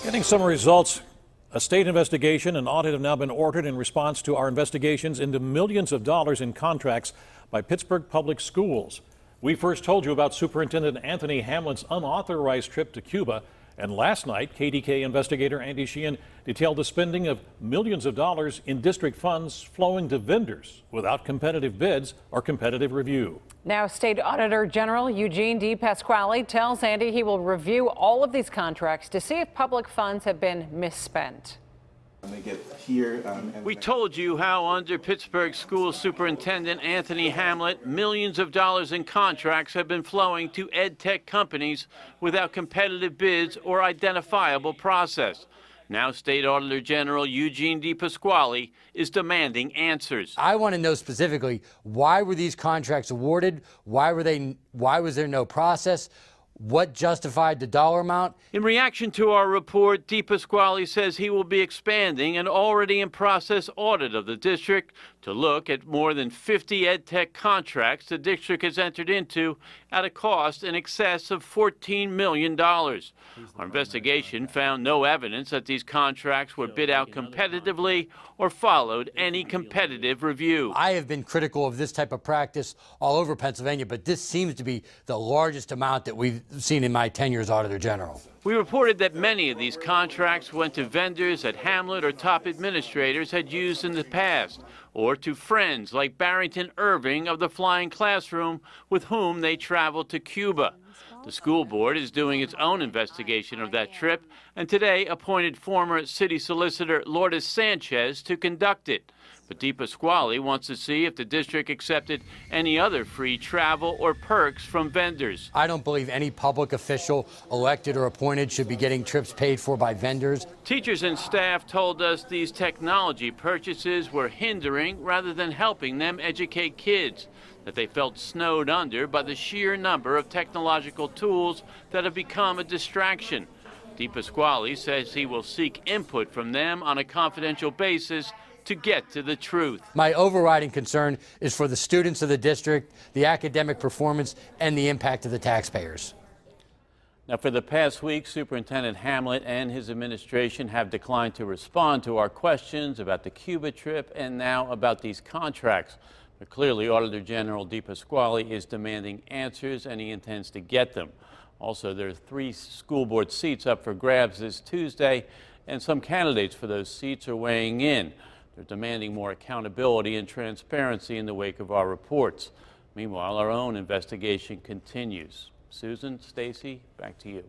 Getting some results. A state investigation and audit have now been ordered in response to our investigations into millions of dollars in contracts by Pittsburgh Public Schools. We first told you about Superintendent Anthony Hamlet's unauthorized trip to Cuba. And last night, KDKA investigator Andy Sheehan detailed the spending of millions of dollars in district funds flowing to vendors without competitive bids or competitive review. Now, State Auditor General Eugene D. Pasquale tells Andy he will review all of these contracts to see if public funds have been misspent. We told you how under Pittsburgh School Superintendent Anthony Hamlet, millions of dollars in contracts have been flowing to ed tech companies without competitive bids or identifiable process. Now State Auditor General Eugene D. Pasquale is demanding answers. I want to know specifically, why were these contracts awarded? Why was there no process? What justified the dollar amount? In reaction to our report, D. Pasquale says he will be expanding an already in process audit of the district to look at more than 50 ed tech contracts the district has entered into at a cost in excess of $14 million. Our investigation found no evidence that these contracts were bid out competitively or followed any competitive review. I have been critical of this type of practice all over Pennsylvania, but this seems to be the largest amount that we've seen in my tenure as Auditor General. We reported that many of these contracts went to vendors that Hamlet or top administrators had used in the past, or to friends like Barrington Irving of the Flying Classroom with whom they traveled to Cuba. The school board is doing its own investigation of that trip and today appointed former city solicitor Lourdes Sanchez to conduct it. But D. Pasquale wants to see if the district accepted any other free travel or perks from vendors. I don't believe any public official, elected or appointed, should be getting trips paid for by vendors. Teachers and staff told us these technology purchases were hindering rather than helping them educate kids, that they felt snowed under by the sheer number of technological tools that have become a distraction. D. Pasquale says he will seek input from them on a confidential basis to get to the truth. My overriding concern is for the students of the district, the academic performance, and the impact of the taxpayers. Now, for the past week, Superintendent Hamlet and his administration have declined to respond to our questions about the Cuba trip and now about these contracts. But clearly, Auditor General D. Pasquale is demanding answers, and he intends to get them. Also, there are 3 school board seats up for grabs this Tuesday, and some candidates for those seats are weighing in. They're demanding more accountability and transparency in the wake of our reports. Meanwhile, our own investigation continues. Susan, Stacy, back to you.